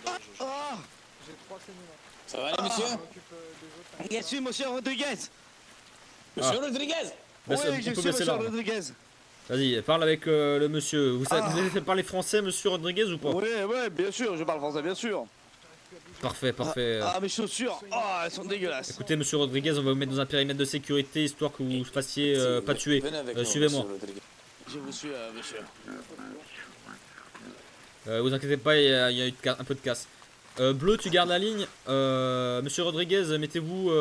Ah, J'ai 3 séminaires. Ça va aller, monsieur? Je m'occupe des autres. je suis monsieur Rodriguez. Monsieur Rodriguez? Oui, on je peut suis baisser monsieur l'arme. Rodriguez. Vas-y, parle avec le monsieur. Vous avez fait parler français, monsieur Rodriguez, ou pas? Oui, oui, bien sûr, je parle français, bien sûr. Parfait, parfait. Ah, mes chaussures, oh, elles sont dégueulasses. Écoutez, monsieur Rodriguez, on va vous mettre dans un périmètre de sécurité histoire que vous fassiez pas tuer. Venez avec nous, Suivez-moi. monsieur Rodriguez. Je vous suis, monsieur. Vous inquiétez pas, il y a eu un peu de casse. Bleu, tu gardes la ligne. Monsieur Rodriguez, mettez-vous,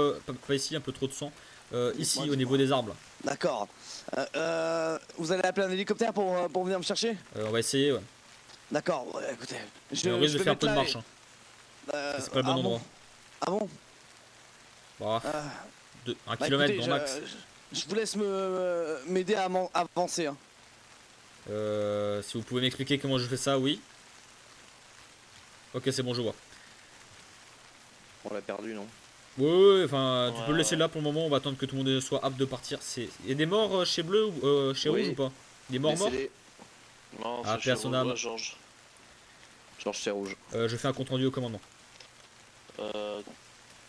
pas ici, un peu trop de sang. Ici, au niveau des arbres. D'accord. Vous allez appeler un hélicoptère pour venir me chercher? On va essayer, ouais. D'accord, ouais, écoutez. On risque de faire un peu de marche. Hein. Euh, C'est pas le bon endroit. Ah bon? Bon, Euh, 1 bah, km écoutez, grand max. je vous laisse m'aider à avancer. Hein. Si vous pouvez m'expliquer comment je fais ça, oui. Ok, c'est bon, je vois. On l'a perdu, non? Oui, enfin, tu peux le laisser là pour le moment. On va attendre que tout le monde soit apte de partir. Il y a des morts chez Bleu ou chez Rouge ou pas? Des morts morts? Non, Ah, c'est paix à son âme. Georges. Georges, c'est rouge. Je fais un compte rendu au commandement. Pour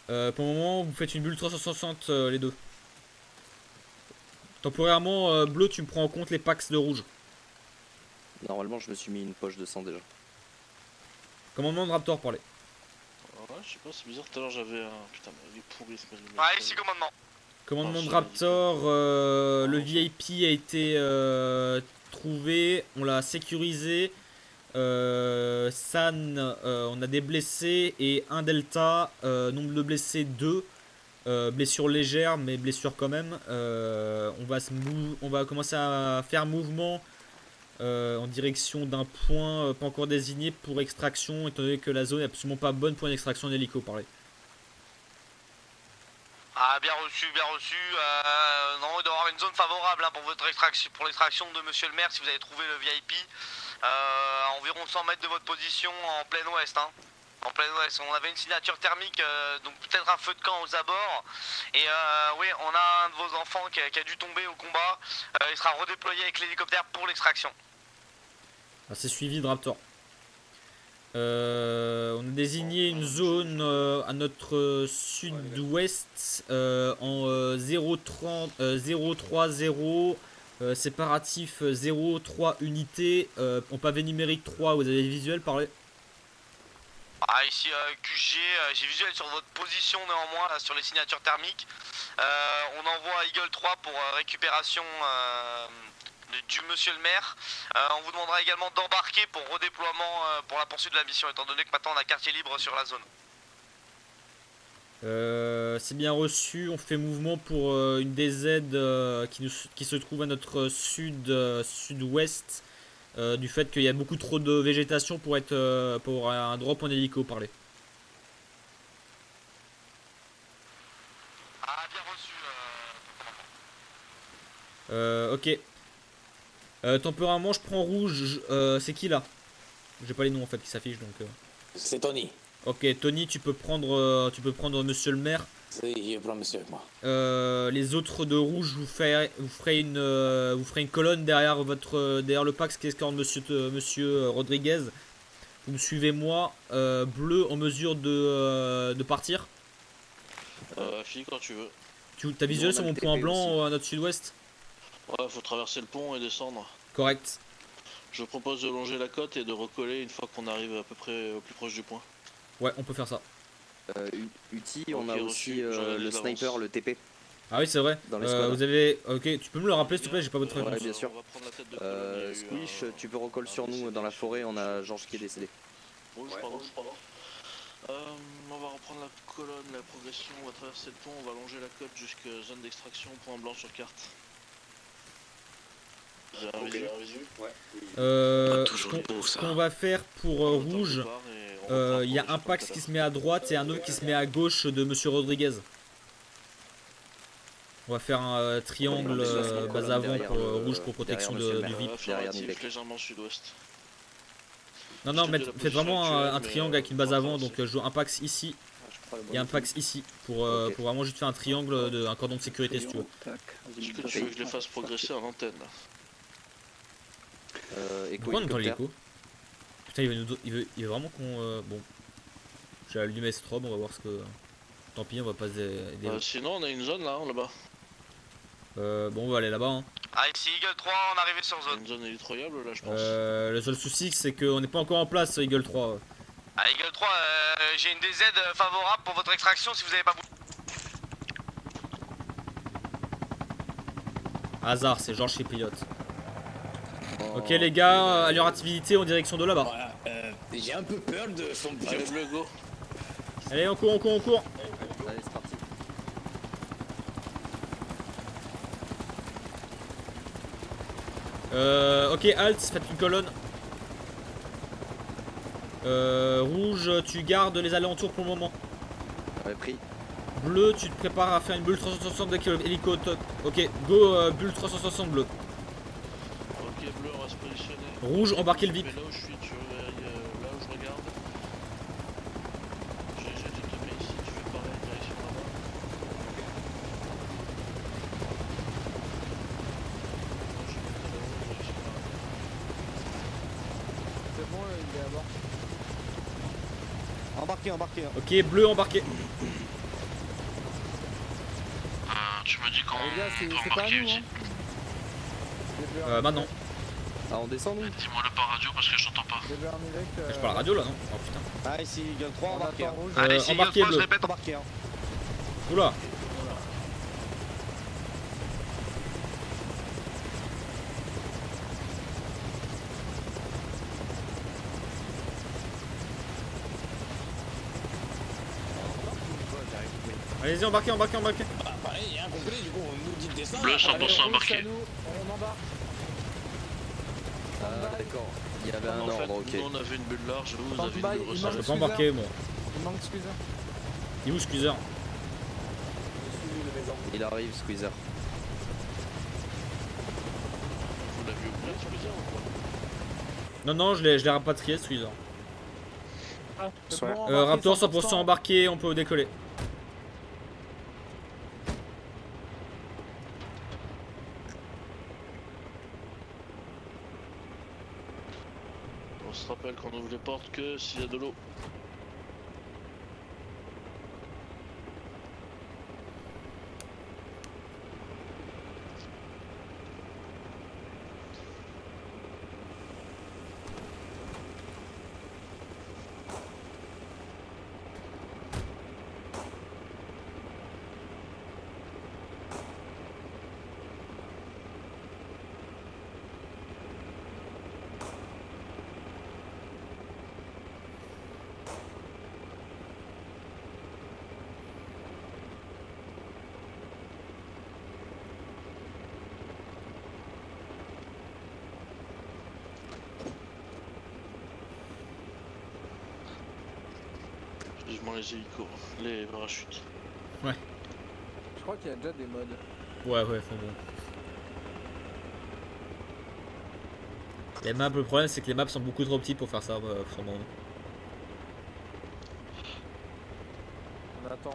le moment, vous faites une bulle 360 les deux. Temporairement, Bleu, tu me prends en compte les packs de rouge. Normalement, je me suis mis une poche de sang déjà. Commandement de Raptor, parlez. Ouais, je sais pas, c'est bizarre, tout à l'heure j'avais un... Putain, mais il est pourri ce résumé. Ah, ici commandement. Commandement de je Raptor, le VIP a été trouvé, on l'a sécurisé. San, on a des blessés et un Delta, nombre de blessés 2. Blessure légère mais blessure quand même. On va commencer à faire mouvement en direction d'un point pas encore désigné pour extraction, étant donné que la zone est absolument pas bonne pour une extraction d'hélico, parlez. Ah, bien reçu, bien reçu. Non, il doit y avoir une zone favorable hein, pour votre extraction, pour l'extraction de monsieur le maire si vous avez trouvé le VIP. À environ 100 mètres de votre position en plein ouest. Hein. En plein ouest. On avait une signature thermique, donc peut-être un feu de camp aux abords. Et oui, on a un de vos enfants qui a dû tomber au combat. Il sera redéployé avec l'hélicoptère pour l'extraction. Ah, c'est suivi de Raptor. On a désigné une zone à notre sud-ouest en 030 séparatif 0,3 unités en pavé numérique 3. Vous avez le visuel, parlez. Ah, ici QG, j'ai visuel sur votre position néanmoins là, sur les signatures thermiques. On envoie Eagle 3 pour récupération du monsieur le maire. On vous demandera également d'embarquer pour redéploiement pour la poursuite de la mission, étant donné que maintenant on a quartier libre sur la zone. C'est bien reçu, on fait mouvement pour une DZ qui se trouve à notre sud-ouest du fait qu'il y a beaucoup trop de végétation pour être pour un drop en hélico, parler. Ah, bien reçu. Ok. Temporairement, je prends rouge. C'est qui là? J'ai pas les noms en fait qui s'affichent donc. C'est Tony. Ok, Tony, tu peux prendre monsieur le maire. Je prends monsieur avec moi. Les autres de rouge, vous ferez une colonne derrière le Pax qui escorte monsieur Rodriguez. Vous me suivez moi. Bleu en mesure de partir. Fille quand tu veux. T'as visuel sur mon point blanc à notre sud-ouest? Ouais, faut traverser le pont et descendre. Correct. Je propose de longer la côte et de recoller une fois qu'on arrive à peu près au plus proche du point. Ouais, on peut faire ça. Uti, on a aussi le sniper, le TP. Ah oui, c'est vrai. Dans l'escouade. Vous avez. Ok, tu peux me le rappeler s'il te plaît, j'ai pas votre réponse. Ouais, bien sûr. On va prendre la tête de colonne, Squish, tu peux recoller sur nous dans la forêt, on a Georges qui est décédé. Rouge, pardon. On va reprendre la colonne, la progression, on va traverser le pont, on va longer la côte jusqu'à zone d'extraction, point blanc sur carte. Vous avez un visu? Ce qu'on va faire pour rouge, il y a un Pax qui se met à droite et un autre qui se met à gauche de monsieur Rodriguez. On va faire un triangle base avant pour rouge pour protection du VIP. Légèrement sud-ouest. Non, faites vraiment un triangle avec une base avant, donc je joue un Pax ici et un Pax ici pour vraiment juste faire un triangle, un cordon de sécurité si tu veux. Est-ce que tu veux que je les fasse progresser en antenne là? Pourquoi on entend l'écho? Putain, il veut vraiment qu'on... bon. J'ai allumé Strom, on va voir ce que... Tant pis, on va pas se Sinon, on a une zone là, là-bas. bon, on va aller là-bas. Hein. Ah, ici Eagle 3, on est arrivé sur zone. Une zone élitroyable là, je pense. Le seul souci, c'est qu'on n'est pas encore en place, Eagle 3. Ah, Eagle 3, j'ai une DZ favorable pour votre extraction si vous avez pas bougé. Hasard, c'est Georges Chypriote. Ok les gars, allure activité en direction de là-bas. Voilà, j'ai un peu peur de son Allez, bleu, go. Allez, on court, on court, on court. Allez, c'est parti. Ok, halt, faites une colonne. Rouge, tu gardes les alentours pour le moment. Ouais, pris. Bleu, tu te prépares à faire une bulle 360 avec l'hélicoptère. Ok, go, bulle 360 bleu. Ok, bleu, on va se positionner. Rouge, embarquez le VIP. Mais là où je suis, tu regardes là où je regarde. J'ai tu te mets ici, tu fais pareil, direction là-bas. Moi, je vais mettre là-haut, direction là-bas. C'est bon, il est à bord. Embarqué, embarqué. Hein. Ok, bleu, embarqué. Tu me dis quand Les gars, c'est pas à nous, hein. Les bleus en Maintenant. Ah, on descend nous? Dis-moi-le par radio parce que je t'entends pas. Les bleus en évêque. Je parle radio là, non? Oh putain. Ah, ici Eagle 3, On embarqué. attend Hein. rouge. Allez, ici Eagle embarqué 3, je bleu. répète. Embarqué. Hein. Oula. Allez-y, embarquez, embarquez, embarquez. Bah, pareil, hein, complet, du coup, on nous dit de descendre. Bleu, là. 100% Allez, rouge, embarqué. c'est à nous, on embarque. Ah, d'accord. Il y avait un En fait, ordre, ok. nous on avait une bulle large, vous Attends, avez une bye, bulle il Je manque peux resserrée. pas embarquer moi. Il manque Squeezer. Il est où Squeezer? Il arrive, Squeezer. Vous l'avez ouvert, tu peux dire ou quoi? Non, non, je l'ai rapatrié Squeezer. Ah, c'est bon, Raptor embarqué, 100% embarqué, on peut décoller. On se rappelle qu'on ouvre les portes que s'il y a de l'eau. Vivement les hélicos, les parachutes. Je crois qu'il y a déjà des modes. Ouais, ouais, faut bon. Les maps, le problème c'est que les maps sont beaucoup trop petits pour faire ça, sûrement. On attend.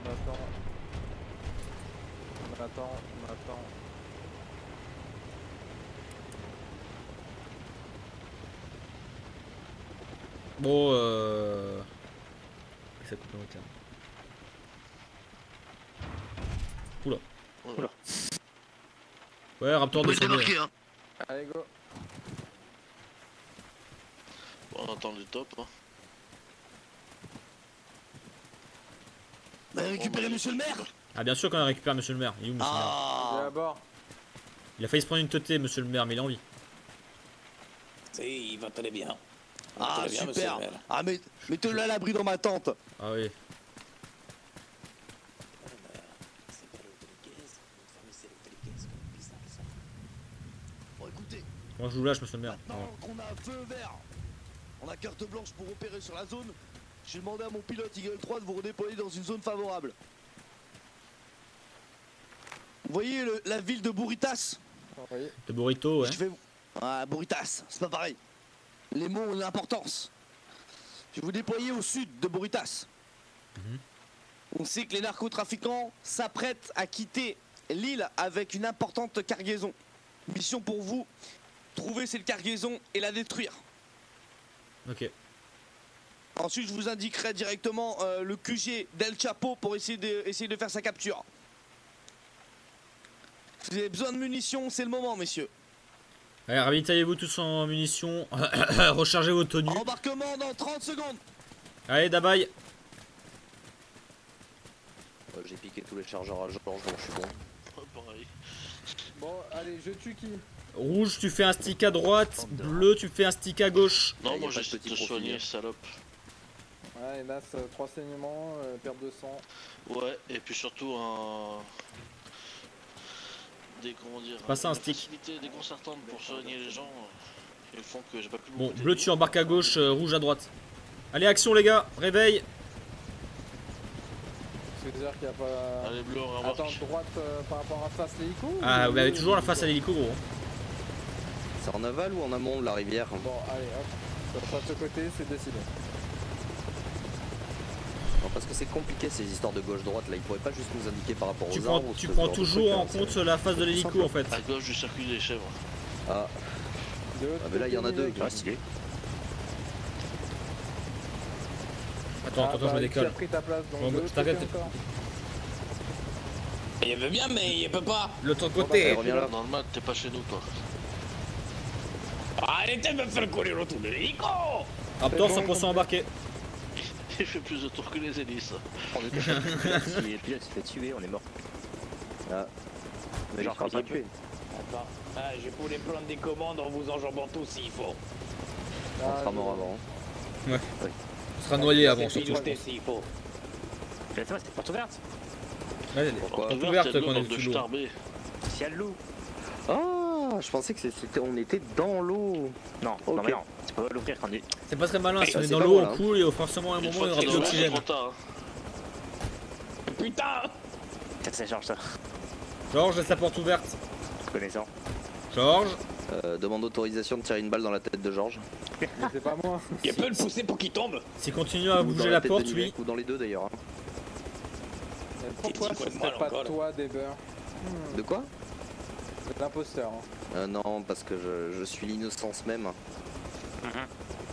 On attend. On attend. On attend. Bon, ça coupe le terme. Oula. Oula. Ouais, Raptor de hein. Allez, go. Bon, on attend du top. Hein. Vous avez récupéré monsieur le maire? Ah, bien sûr qu'on a récupéré monsieur le maire. Il est où monsieur le maire? Il est à Ah. bord. Il a failli se prendre une teuté, monsieur le maire, mais il a envie. Il va très bien. Ah, Très bien, monsieur super. le maire. Ah, mais mettez-le à l'abri dans ma tente. Ah oui. Bon, écoutez, Moi je vous lâche, monsieur le maire. maintenant qu'on a un feu vert, on a carte blanche pour opérer sur la zone, j'ai demandé à mon pilote Eagle 3 de vous redéployer dans une zone favorable. Vous voyez la ville de Burritas? Oui. De burrito, ouais. Je vais... Ah, Burritas, c'est pas pareil. Les mots ont une importance. Je vais vous déployer au sud de Burritas. On sait que les narcotrafiquants s'apprêtent à quitter l'île avec une importante cargaison. Mission pour vous, trouver cette cargaison et la détruire. Ok. Ensuite, je vous indiquerai directement le QG d'El Chapo pour essayer de faire sa capture. Si vous avez besoin de munitions, c'est le moment, messieurs. Allez, ravitaillez-vous tous en munitions. Rechargez vos tenues. Embarquement dans 30 secondes. Allez, Dabaye. J'ai piqué tous les chargeurs à Georges, donc je suis bon. Pareil. Bon, allez, je tue qui? Rouge, tu fais un stick à droite. Bleu, tu fais un stick à gauche. Non, y a moi pas de j'essaie de petit te profil. soigner, salope. Ouais, Nas, 3 saignements, perte de sang. Ouais, et puis surtout un. Comment dire, Pas ça, un une stick. facilité déconcertante pour soigner les gens. Ils font que j'ai pas pu Bon, m'occuper bleu, de tu embarques à gauche, rouge à droite. Allez, action, les gars. Réveil. C'est-à-dire qu'il n'y a pas... Allez, bleu, on remorque. Attends, droite par rapport à face l'hélico? Ah, ou- vous avez toujours la face à l'hélico, gros. C'est en aval ou en amont de la rivière? Bon, allez, hop. Ça sera de ce côté, c'est décidé. Non, parce que c'est compliqué ces histoires de gauche-droite là, ils pourraient pas juste nous indiquer par rapport Tu aux prends, arbres ou tu ce prends genre de toujours truc, en hein, c'est- compte la face de l'hélico, en fait. À gauche du circuit des chèvres. Ah, De l'autre ah mais là il y en a côté, deux. Nick. Attends, attends, je me Qui a décolle. pris ta place, donc Bon, de l'autre t'inquiète. côté encore. Il veut bien, mais il peut pas. L'autre Allez, côté. reviens là. Normalement, t'es pas chez nous, toi. Arrêtez de me faire courir autour de l'hélico. Raptor 100% embarqué. Il fait plus de tours que les hélices. Si le pilote se fait tuer, on est mort. Ah. Mais Genre, je crois quand pas il tuer. Attends, ah, je pourrais prendre des commandes en vous enjambant tous s'il faut. On sera mort avant. On sera noyé avant, C'est surtout. piloté s'il faut. Mais attends, c'est porte ouverte. Ouais, elle est Pourquoi? porte ouverte t'es qu'on est de sous l'eau. starbé. S'il y a le loup. Ah, je pensais que c'était, on était dans l'eau. Non, Ok. non, mais non. Tu peux pas l'ouvrir quand tu. C'est pas très malin, si on est c'est dans pas l'eau, mal, on hein. coule et forcément à un Une moment fois il y que aura t'es plus dans l'eau, c'est d'oxygène. trop tard. Putain. Peut-être ça charge ça. Georges, laisse la porte ouverte. Connaissant. Georges. Demande autorisation de tirer une balle dans la tête de Georges. Mais c'est pas moi. Il peut le pousser pour qu'il tombe. S'il continue à Ou dans bouger la tête porte, de oui. Nivek, ou dans les deux d'ailleurs. hein. Mais pourquoi T'es ce petit, serait quoi, pas encore, là. toi, Deber? De quoi? C'est l'imposteur. Hein. Non, parce que je suis l'innocence même.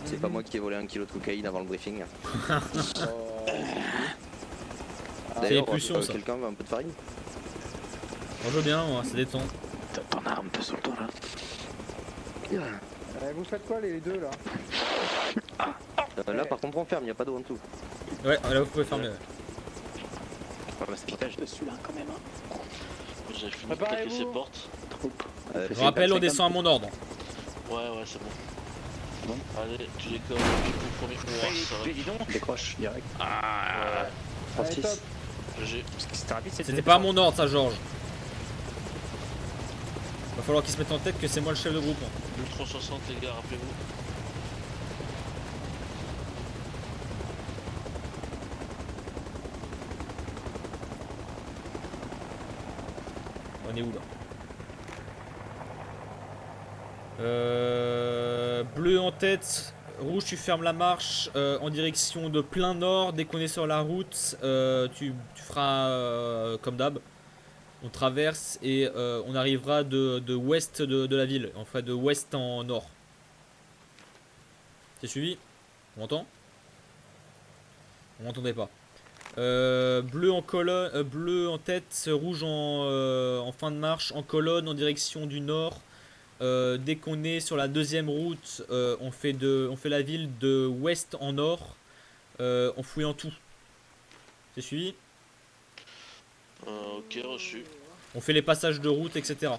C'est pas moi qui ai volé 1 kilo de cocaïne avant le briefing. Oh. D'ailleurs, pulsions, ça. quelqu'un veut un peu de farine? On joue bien, moi, ça détend. T'as ton arme, peu sur toi là. Vous faites quoi les deux là? Là par contre on ferme, il n'y a pas d'eau en dessous. Ouais, là vous pouvez fermer. Ouais, bah, c'est protège. Celui-là quand même. J'ai fini de claquer Préparez-vous. ses portes. Je rappelle, on descend à mon ordre. Ouais, c'est bon. Bon. Allez, tu décolles. Du coup, premier. Ouah, ça va. Dis donc, décroche direct. Ouais, Allez, top. GG. Parce que c'était rapide, C'était pas à mon ordre, ça, Georges. Va falloir qu'il se mette en tête que c'est moi le chef de groupe. Le 360, les gars, rappelez-vous. On est où là Bleu en tête, rouge tu fermes la marche en direction de plein nord. Dès qu'on est sur la route, tu feras comme d'hab. On traverse et on arrivera de ouest de la ville. On fera de ouest en nord. C'est suivi? On m'entend? On m'entendait pas. Bleu en colonne, bleu en tête, rouge en fin de marche, en colonne en direction du nord. Dès qu'on est sur la deuxième route, on fait la ville de ouest en nord, en fouillant tout. C'est suivi? Ok, reçu. On fait les passages de route, etc.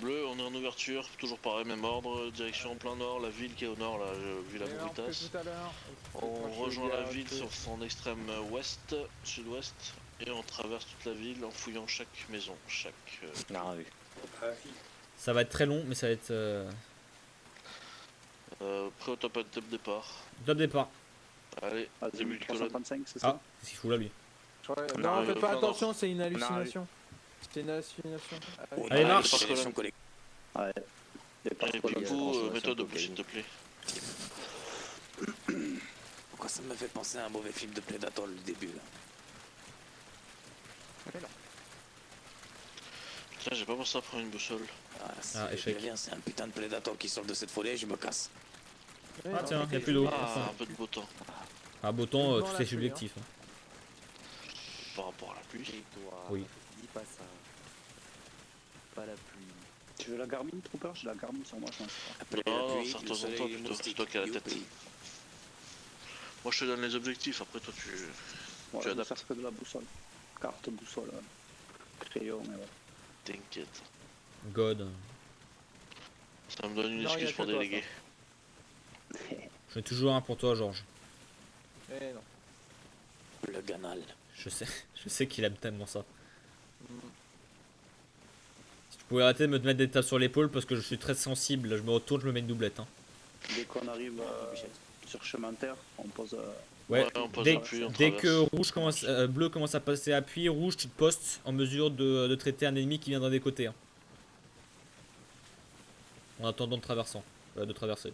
Bleu, on est en ouverture, toujours pareil, même ordre, direction en plein nord, la ville qui est au nord, là, j'ai vu la Et on fait Brutasse. tout à l'heure. On rejoint la ville sur son extrême ouest, sud-ouest, et on traverse toute la ville en fouillant chaque maison, chaque... Ah oui. Ça va être très long, mais ça va être prêt au top départ. top départ. Allez, début de colonne. 335, c'est ça? Ah, qu'est-ce qu'il fout là lui? Ouais, On non, arrive faites au pas plein attention, c'est une arrive. hallucination. C'est une hallucination. Allez, marche. par colonne. Ouais. Y a pas Et trop du de- coup, consommation mets-toi de debout s'il te plaît. Pourquoi ça me fait penser à un mauvais film de Predator le début là? Putain, j'ai pas pensé à prendre une boussole. Ah, échec. c'est un putain de Predator qui sort de cette forêt, je me casse. Ah tiens, y'a plus d'eau. Ah, un peu de beau temps. Ah, beau temps, Vivement tout la est pluie, subjectif. Hein. Par rapport à la pluie. Tais-toi, Oui. dis pas ça. Pas la pluie. Tu veux la Garmin, Trooper? J'ai la Garmin sur moi, je pense. Non, serre-toi en toi plutôt, c'est toi qui as la tête. Moi je te donne les objectifs, après toi tu Ouais, je vais adaptes. faire que de la boussole. Carte, boussole, crayon, et voilà. T'inquiète. God. Ça me donne une Non, y a excuse que pour toi, déléguer. J'en ai toujours un pour toi, Georges. Eh non. Le ganal. Je sais qu'il aime tellement ça. Si tu pouvais arrêter de me mettre des tapes sur l'épaule parce que je suis très sensible, je me retourne, je me mets une doublette. Hein. Dès qu'on arrive sur chemin terre, on pose. Ouais, on pose dès, appui, on dès traverse. que rouge commence, bleu commence à passer appui, rouge tu te postes en mesure de traiter un ennemi qui viendra des côtés. Hein. En attendant de traversant, de traverser.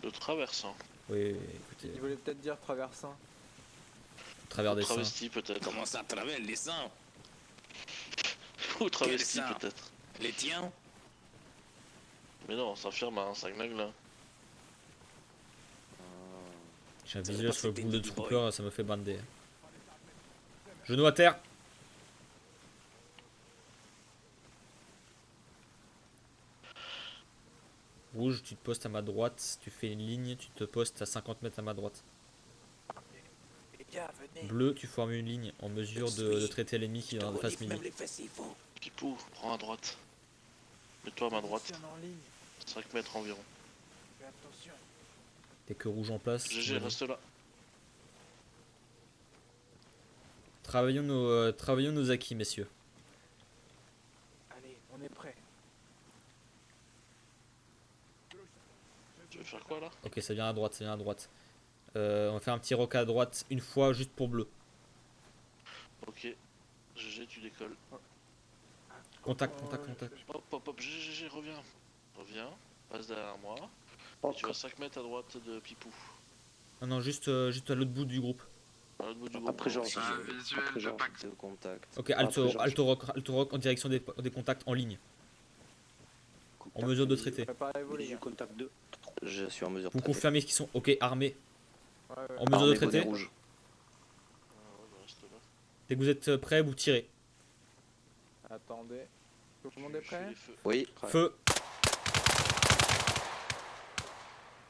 De traversant. Oui, écoutez, Il voulait peut-être dire traversant. travers des seins. Travesti peut-être. Comment ça, travers les seins? Ou travesti seins? peut-être. Les tiens? Mais non, ça affirme un 5 là. J'ai un Ça visuel veut sur le pas boule de c'était du trooper, ça me fait bander. Genou à terre. Rouge, tu te postes à ma droite, tu fais une ligne, tu te postes à 50 mètres à ma droite. Bleu, tu formes une ligne en mesure de traiter l'ennemi qui est en face milieu. Pipou, prends à droite. Mets-toi à ma droite. 5 mètres environ. Dès que rouge en place, GG, reste là. travaillons nos acquis, messieurs. Allez, on est prêt. Tu veux faire quoi là? Ok, ça vient à droite, ça vient à droite. On va faire un petit rock à droite une fois juste pour bleu. Ok. GG, tu décolles. Contact. Hop, hop, hop, GG, reviens. Reviens, passe derrière moi. Oh, Tu vas 5 mètres à droite de Pipou. Non, juste à l'autre bout du groupe. À l'autre bout du groupe. Après Georges. Un visuel Après de Georges, Pax. t'es au contact. Ok, Georges. alto rock en direction des contacts en ligne. En mesure de traiter. Préparez vous les Du gars. contact 2. Je suis en mesure de Vous traiter. confirmez qu'ils sont ok armés, Ouais, ouais. en mesure de Armé, bonnet traiter. rouge. Ouais, bah, reste là. Dès que vous êtes prêts, vous tirez. Attendez. Tout le monde est Je suis prêt? les feux. Oui. Feu.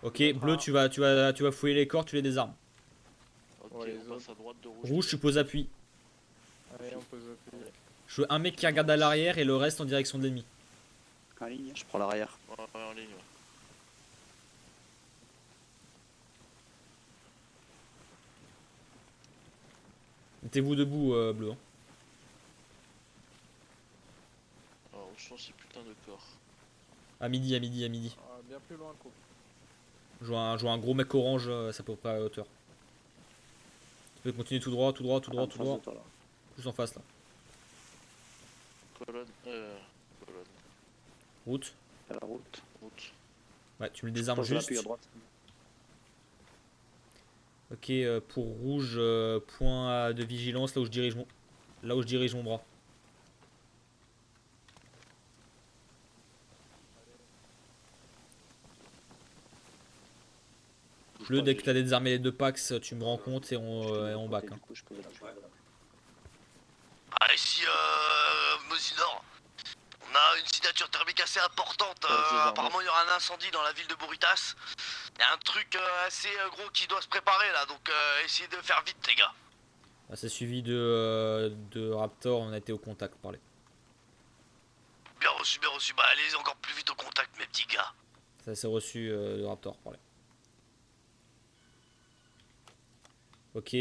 Ok, bleu, tu vas fouiller les corps, tu les désarmes. Ok, Ouais, les on passe à droite de rouge. Rouge, tu poses appui. Allez, on pose appui. Je veux un mec qui regarde à l'arrière et le reste en direction de l'ennemi. En ligne. Je prends l'arrière. Ouais, en ligne. Ouais. Mettez-vous debout, bleu. Hein. Alors, où sont ces putains de corps? À midi. Ah, bien plus loin, coupe. Je vois un gros mec orange, ça peut pas à hauteur. Tu peux continuer tout droit. En face de toi, là. Juste en face là. Colonne. Route. À la route. Route. Ouais, tu me le désarmes Pose juste. l'appui à droite. Ok, pour rouge, point de vigilance là où je dirige mon bras. Bleu, dès que t'as désarmé les deux packs, tu me rends compte et on back. Hein. Du coup, je pose l'appui. Ah, ici, Mosinor, on a une signature thermique assez importante. Apparemment, il y aura un incendie dans la ville de Boritas. Il y a un truc assez gros qui doit se préparer là, donc essayez de faire vite, les gars. Ah, c'est suivi de Raptor, on a été au contact, parler. Bien reçu, bien reçu. Bah, allez encore plus vite au contact, mes petits gars. Ça c'est reçu de Raptor, parler. Ok,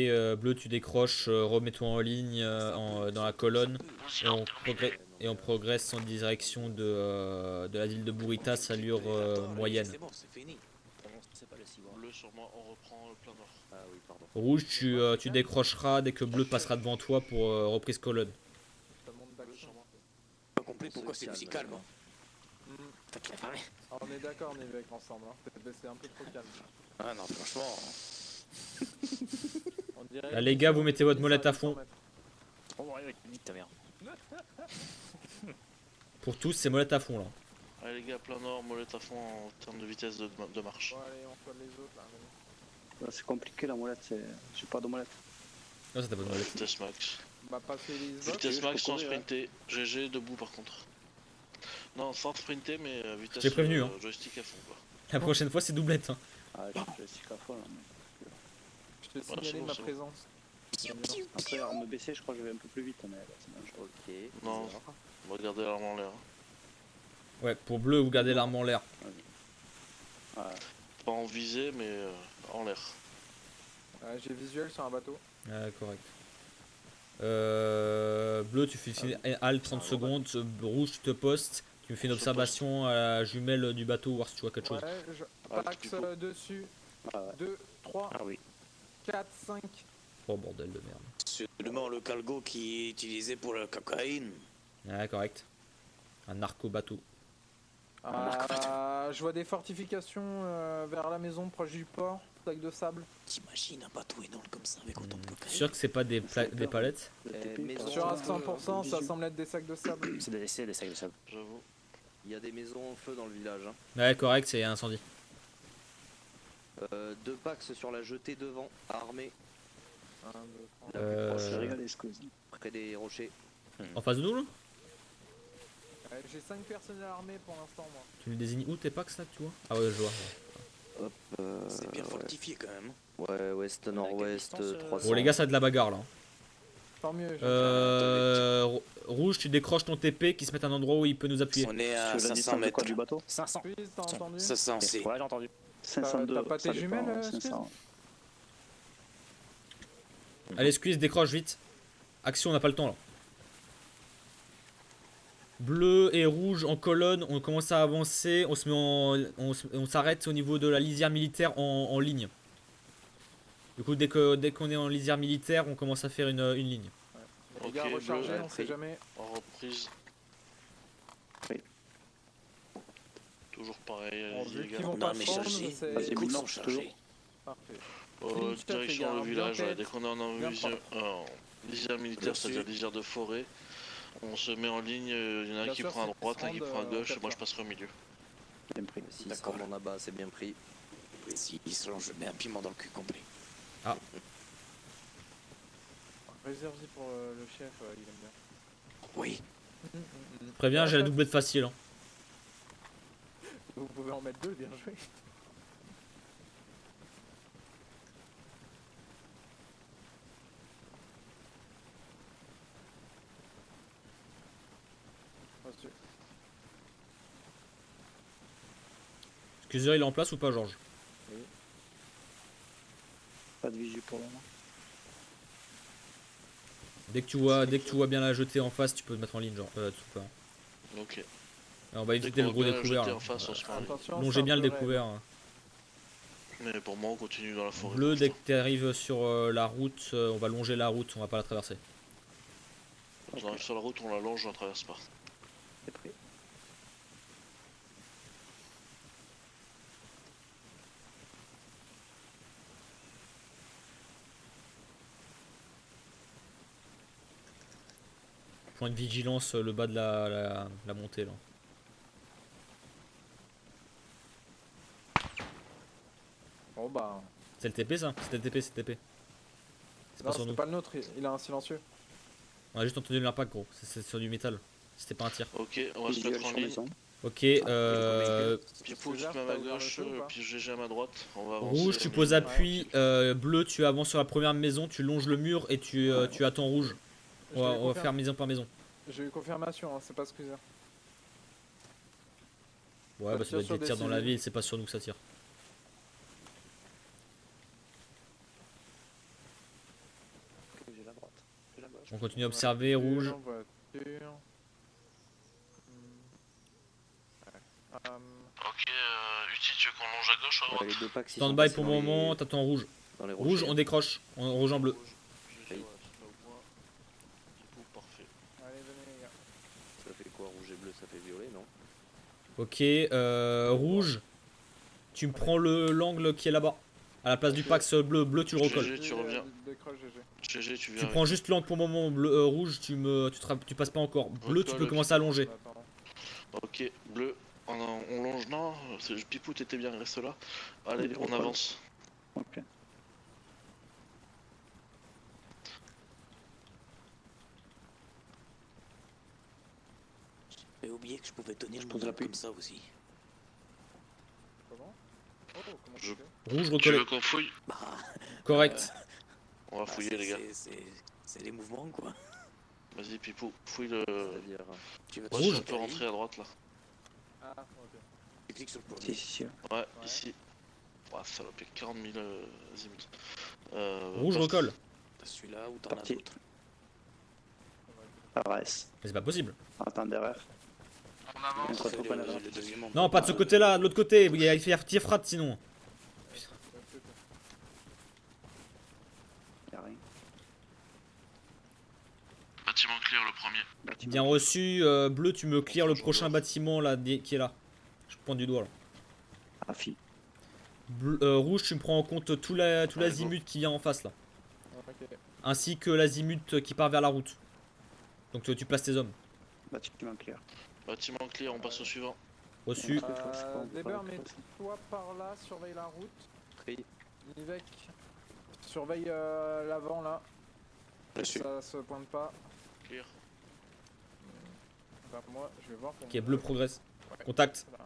bleu, tu décroches, remets-toi en ligne dans la colonne et on progresse en direction de la ville de Boritas, allure moyenne. C'est bon, c'est fini. C'est pas le ciboire. Bleu sur moi, on reprend le plein nord. Ah oui, pardon. Rouge, tu décrocheras dès que bleu passera devant toi pour reprise colonne. Ça monte Bleu d'action. sur moi. J'ai pas compris pourquoi c'est aussi calme. Hein. T'as qu'il a fermé. Ah, on est d'accord, on est avec ensemble. Hein. C'est un peu trop calme. Ah non, franchement. On dirait Là les gars, vous mettez votre molette à fond. Oh, ouais, vite ta merde. Pour tous, c'est molette à fond là. Allez les gars, plein nord, molette à fond en termes de vitesse de marche. Bon, allez, on colle les autres là. Allez. Là, c'est compliqué la molette, j'ai pas de molette. Ah, ça t'a pas de molette. Vitesse max. Bah, passer les Vitesse max sans courir, sprinter. GG debout par contre. Non, sans sprinter, mais vitesse J'ai prévenu, hein. joystick à fond quoi. La prochaine fois, c'est doublette. Hein. Ah, je suis à fond là. Je te c'est signalais bon, ma c'est bon. présence. Après, arme baissée, je crois que je vais un peu plus vite, mais là, c'est dangereux. Ok. Non. bizarre. On va garder l'arme en l'air. Ouais, pour bleu, vous gardez l'arme en l'air. Ouais. Pas en visée, mais en l'air. J'ai visuel sur un bateau. Ouais, correct. Bleu, tu fais halte 30 secondes. Rouge, tu te postes. Tu me fais une Je observation à la jumelle du bateau, voir si tu vois quelque chose. Ouais, Ah, Pax petit peu. dessus. Ah ouais. 2, 3, Ah oui. 4, 5. Oh bordel de merde. Seulement le cargo qui est utilisé pour la cocaïne. Ouais, correct. Un narco bateau. Je vois des fortifications vers la maison, proche du port. Sac de sable. T'imagines un bateau énorme comme ça avec autant de cocaïne? Sûr que c'est pas des palettes? Maison, Sur à ça, 100%, ça bisous. semble être des sacs de sable. C'est des sacs de sable. J'avoue. il y a des maisons en feu dans le village. Hein. Ouais, correct, c'est incendie. 2 Pax sur la jetée devant, armés, 1, 2, 3. C'est Euh, régalé, Squeezie. près des rochers. en face de nous là? J'ai 5 personnels armés pour l'instant, moi. Tu le désignes où tes packs là que tu vois? Ah ouais, je vois. Hop. C'est bien ouais. fortifié quand même. Ouais, ouest, nord-ouest, quelle distance, 300. Bon les gars, ça a de la bagarre là. Tant mieux. Rouge, tu décroches ton TP qui se met à un endroit où il peut nous appuyer. On est à Sur la 500 distance de mètres. quoi du bateau? 500. Squeeze, t'as entendu? 500, c'est. Ouais, j'ai entendu. 502. T'as pas tes ça dépend, jumelles, 500. Allez, Squeeze, décroche vite. Action, on n'a pas le temps là. Bleu et rouge en colonne, on commence à avancer, on se met on s'arrête au niveau de la lisière militaire en ligne. Du coup, dès qu'on est en lisière militaire, on commence à faire une ligne. Les gars, Ok, rechargez, bleu, on sait jamais. En reprise. Oui. Toujours pareil, Bon, allez-y, vu les qu'ils gars. vont Non, pas mais prendre, chargez. c'est Vas-y, Les cours maintenant, sont je te chargés. jure. parfait. Clean shot, les direction gars, le bien village, tête, dès qu'on est en bien lisière militaire, Dessus. c'est-à-dire lisière de forêt, on se met en ligne, il y en a un Bien qui sûr, prend à c'est droite, un qui Strand, prend à gauche, et moi quatre je passerai au milieu. Bien pris. Si D'accord. on en a bas, c'est bien pris. Et si il se lance, je mets un piment dans le cul complet. Réserve-y pour le chef, il aime bien. Oui. Préviens, j'ai la doublette facile. Hein. Vous pouvez en mettre 2, bien joué. Reçu. Excusez, il est en place ou pas, Georges? Pas de visu pour le moment. Dès que tu vois bien la jetée en face, tu peux te mettre en ligne, genre. Super. Ok. Alors, on va Dès éviter le qu'on gros voit la découvert. jetée Là. en face, on se met en ligne. Attention, Longez c'est bien un le peu découvert. Hein. Mais pour moi, on continue dans la forêt. Bleu, pour dès que l'instant. tu arrives sur la route, on va longer la route, on va pas la traverser. Quand on arrive sur la route, on la longe, on la traverse pas. C'est pris. Point de vigilance, le bas de la montée là. Bon bah. C'est le TP ça? C'est le TP, c'est le TP. C'est pas Non, sur c'est nous. pas le nôtre, il a un silencieux. On a juste entendu l'impact gros, c'est sur du métal. C'était pas un tir. Ok, on va se Visuel mettre en sur ligne. maison. Ok, Pipou, tu César, te mets à t'as ma ouvert le gauche, feu ou pas puis GG à ma droite. On va avancer. rouge, tu en poses ligne. appui, bleu, tu avances sur la première maison, tu longes le mur et tu attends rouge. On va faire maison par maison. J'ai eu confirmation, hein, c'est pas Squeezer. Ouais, Ça bah ça tire doit être sur des des tirs dans la civils. ville, c'est pas sur nous que ça tire. Ok, j'ai la droite. J'ai la gauche. On continue à observer, rouge. Voiture. Ok, Uti, tu veux qu'on longe à gauche ou à Ouais, droite? les 2 Pax, ils sont Stand by passés pour le dans les- moment, t'attends rouge. dans les Rouge, rochers. on décroche, rouge en bleu. GG, ouais, tu te mets au point. Pipou, parfait. Allez, venez les gars. Ça fait quoi, rouge et bleu? Ça fait violet, non? Ok, rouge, tu me prends l'angle qui est là-bas. À la place du Pax bleu, bleu tu le recolles. GG, tu reviens. Décroche GG. GG, tu viens. Tu avec prends juste l'angle pour le moment, bleu, rouge, tu passes pas encore. Bleu, tu peux Recolle, commencer à longer. Attends. Ok, bleu, on longe, non, Pipou t'étais bien, reste là. Allez, on avance. Ok. oublié que je pouvais tenir Je le pose mouvement l'appui. comme ça aussi. Comment? Oh, comment Je- tu fais? Rouge Tu recollé. veux qu'on fouille? Bah, Correct. On va bah, fouiller, les gars. C'est les mouvements, quoi. Vas-y, Pipou, fouille le. C'est-à-dire. Tu veux Ouais, Rouge. si on peut rentrer à droite là. Ah, ok. Tu cliques sur le Si, premier. si, si. Ouais, ici. Ouais, ça va payer 40 000 azimuts. Rouge poste. recolle. T'as celui-là ou t'en as Parti. d'autres. RS. Mais c'est pas possible. Attends, derrière. On avance. Entre trop pas Le deuxième en Non, pas de ce côté-là, de l'autre côté. Il y a Tiefrat sinon. Y'a rien. Bâtiment clear, le premier. Bâtiment. Bien reçu. Bleu, tu me clears le prochain bâtiment là qui est là. Je pointe du doigt là. Rafi. Rouge, tu me prends en compte tout l'azimut qui vient en face là. Ok. Ainsi que l'azimut qui part vers la route. Donc tu places tes hommes. Bâtiment clear. Bâtiment clear, on passe au suivant. Reçu. Deber, mets-toi par là, surveille la route. Pris. Nivek, surveille l'avant là. Reçu. Ça se pointe pas. Clear. Enfin, moi, je vais voir pour Ok, bleu progresse. Ouais. Contact. Voilà.